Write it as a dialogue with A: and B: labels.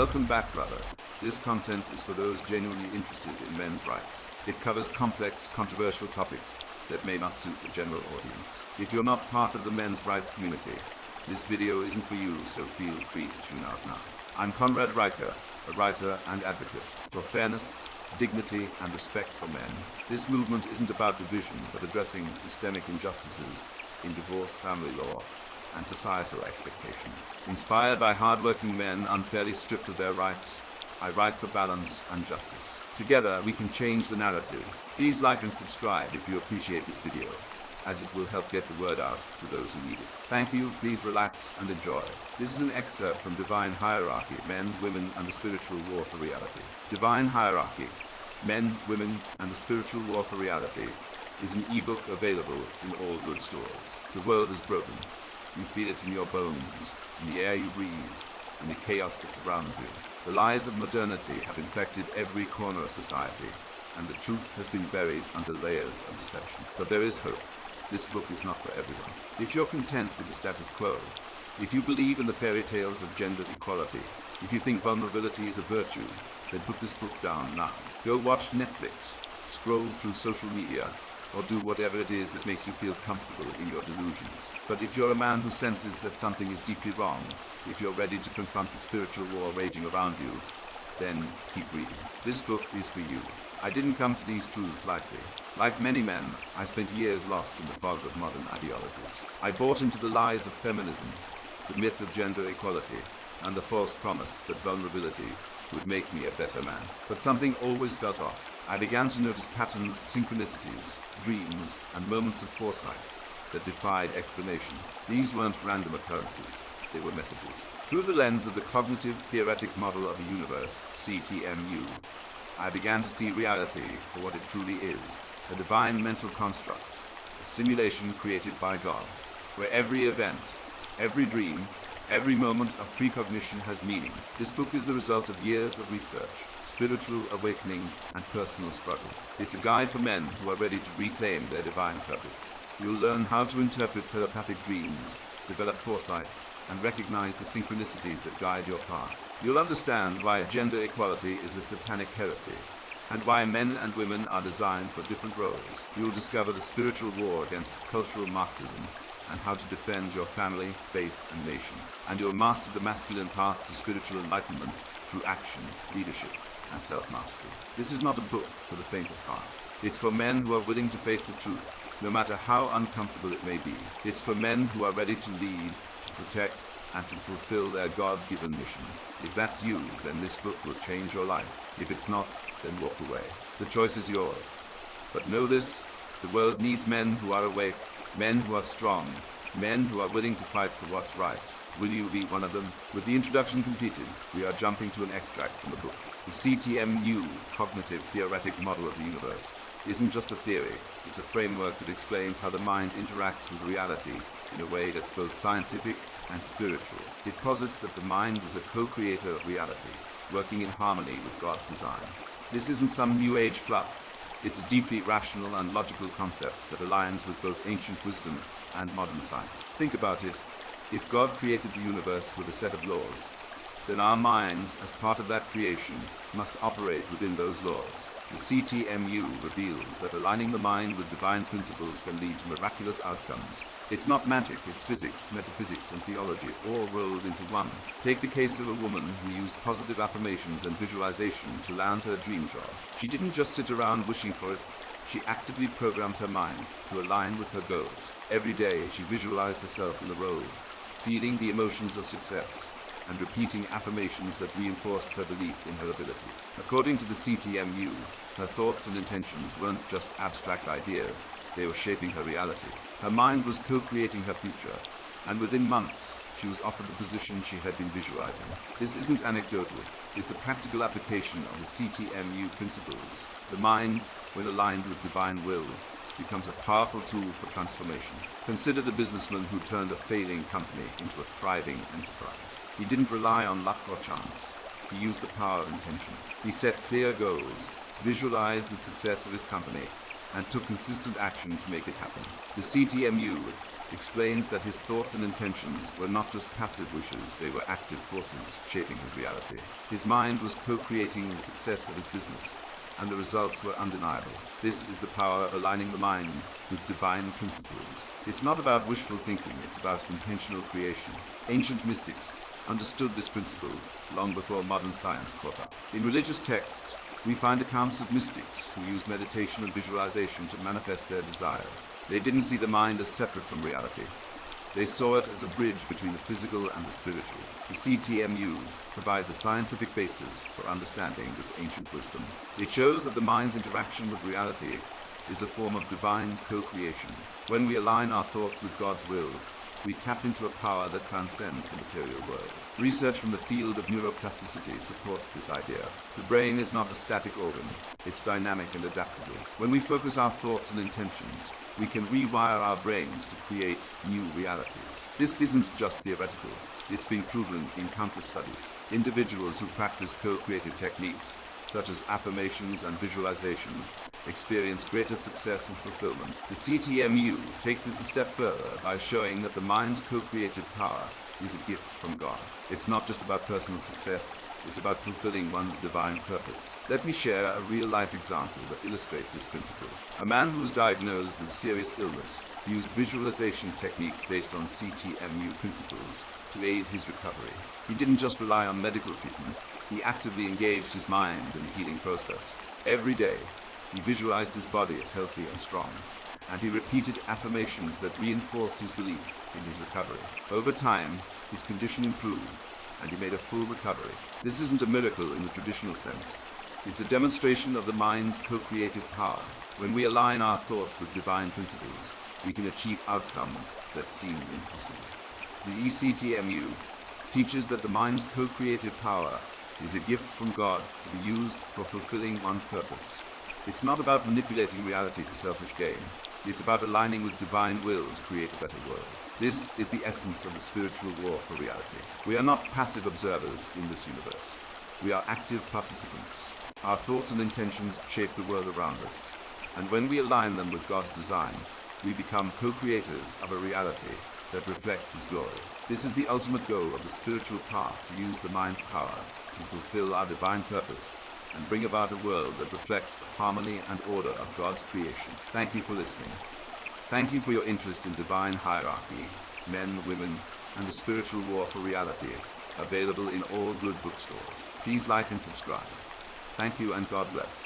A: Welcome back, brother. This content is for those genuinely interested in men's rights. It covers complex, controversial topics that may not suit the general audience. If you're not part of the men's rights community, this video isn't for you, so feel free to tune out now. I'm Conrad Riker, a writer and advocate for fairness, dignity, and respect for men. This movement isn't about division, but addressing systemic injustices in divorce, family law, and societal expectations. Inspired by hard-working men unfairly stripped of their rights, I write for balance and justice. Together, we can change the narrative. Please like and subscribe if you appreciate this video, as it will help get the word out to those who need it. Thank you, please relax and enjoy. This is an excerpt from Divine Hierarchy, Men, Women, and the Spiritual War for Reality. Divine Hierarchy, Men, Women, and the Spiritual War for Reality is an ebook available in all good stores. The world is broken. You feel it in your bones, in the air you breathe, in the chaos that surrounds you. The lies of modernity have infected every corner of society, and the truth has been buried under layers of deception. But there is hope. This book is not for everyone. If you're content with the status quo, if you believe in the fairy tales of gender equality, if you think vulnerability is a virtue, then put this book down now. Go watch Netflix, scroll through social media, or do whatever it is that makes you feel comfortable in your delusions. But if you're a man who senses that something is deeply wrong, if you're ready to confront the spiritual war raging around you, then keep reading. This book is for you. I didn't come to these truths lightly. Like many men, I spent years lost in the fog of modern ideologies. I bought into the lies of feminism, the myth of gender equality, and the false promise that vulnerability would make me a better man. But something always felt off. I began to notice patterns, synchronicities, dreams, and moments of foresight that defied explanation. These weren't random occurrences, they were messages. Through the lens of the cognitive theoretic model of the universe, C.T.M.U, I began to see reality for what it truly is, a divine mental construct, a simulation created by God, where every event, every dream, every moment of precognition has meaning. This book is the result of years of research, spiritual awakening, and personal struggle. It's a guide for men who are ready to reclaim their divine purpose. You'll learn how to interpret telepathic dreams, develop foresight, and recognize the synchronicities that guide your path. You'll understand why gender equality is a satanic heresy, and why men and women are designed for different roles. You'll discover the spiritual war against cultural Marxism, and how to defend your family, faith, and nation. And you'll master the masculine path to spiritual enlightenment through action, leadership, and self-mastery. This is not a book for the faint of heart. It's for men who are willing to face the truth, no matter how uncomfortable it may be. It's for men who are ready to lead, to protect, and to fulfill their God-given mission. If that's you, then this book will change your life. If it's not, then walk away. The choice is yours. But know this, the world needs men who are awake, men who are strong, men who are willing to fight for what's right. Will you be one of them? With the introduction completed, we are jumping to an extract from the book. The C.T.M.U, cognitive theoretic model of the universe, isn't just a theory. It's a framework that explains how the mind interacts with reality in a way that's both scientific and spiritual. It posits that the mind is a co-creator of reality, working in harmony with God's design. This isn't some new age fluff. It's a deeply rational and logical concept that aligns with both ancient wisdom and modern science. Think about it. If God created the universe with a set of laws, then our minds, as part of that creation, must operate within those laws. The C.T.M.U reveals that aligning the mind with divine principles can lead to miraculous outcomes. It's not magic, it's physics, metaphysics, and theology, all rolled into one. Take the case of a woman who used positive affirmations and visualization to land her dream job. She didn't just sit around wishing for it, she actively programmed her mind to align with her goals. Every day, she visualized herself in the role, feeling the emotions of success, and repeating affirmations that reinforced her belief in her abilities. According to the C.T.M.U, her thoughts and intentions weren't just abstract ideas, they were shaping her reality. Her mind was co-creating her future, and within months, she was offered the position she had been visualizing. This isn't anecdotal, it's a practical application of the C.T.M.U principles. The mind, when aligned with divine will, becomes a powerful tool for transformation. Consider the businessman who turned a failing company into a thriving enterprise. He didn't rely on luck or chance. He used the power of intention. He set clear goals, visualized the success of his company, and took consistent action to make it happen. The C.T.M.U explains that his thoughts and intentions were not just passive wishes, they were active forces shaping his reality. His mind was co-creating the success of his business, and the results were undeniable. This is the power of aligning the mind with divine principles. It's not about wishful thinking, it's about intentional creation. Ancient mystics understood this principle long before modern science caught up. In religious texts, we find accounts of mystics who used meditation and visualization to manifest their desires. They didn't see the mind as separate from reality. They saw it as a bridge between the physical and the spiritual. The C.T.M.U. provides a scientific basis for understanding this ancient wisdom. It shows that the mind's interaction with reality is a form of divine co-creation. When we align our thoughts with God's will, we tap into a power that transcends the material world. Research from the field of neuroplasticity supports this idea. The brain is not a static organ, it's dynamic and adaptable. When we focus our thoughts and intentions, we can rewire our brains to create new realities. This isn't just theoretical, it's been proven in countless studies. Individuals who practice co-creative techniques, such as affirmations and visualization, experience greater success and fulfillment. The C.T.M.U. takes this a step further by showing that the mind's co-creative power is a gift from God. It's not just about personal success, it's about fulfilling one's divine purpose. Let me share a real-life example that illustrates this principle. A man who was diagnosed with serious illness used visualization techniques based on C.T.M.U. principles to aid his recovery. He didn't just rely on medical treatment, he actively engaged his mind in the healing process. Every day, he visualized his body as healthy and strong, and he repeated affirmations that reinforced his belief in his recovery. Over time, his condition improved, and he made a full recovery. This isn't a miracle in the traditional sense. It's a demonstration of the mind's co-creative power. When we align our thoughts with divine principles, we can achieve outcomes that seem impossible. The ECTMU teaches that the mind's co-creative power is a gift from God to be used for fulfilling one's purpose. It's not about manipulating reality for selfish gain. It's about aligning with divine will to create a better world. This is the essence of the spiritual war for reality. We are not passive observers in this universe. We are active participants. Our thoughts and intentions shape the world around us. And when we align them with God's design, we become co-creators of a reality that reflects His glory. This is the ultimate goal of the spiritual path, to use the mind's power to fulfill our divine purpose and bring about a world that reflects the harmony and order of God's creation. Thank you for listening. Thank you for your interest in divine hierarchy, men, women, and the spiritual war for reality, available in all good bookstores. Please like and subscribe. Thank you and God bless.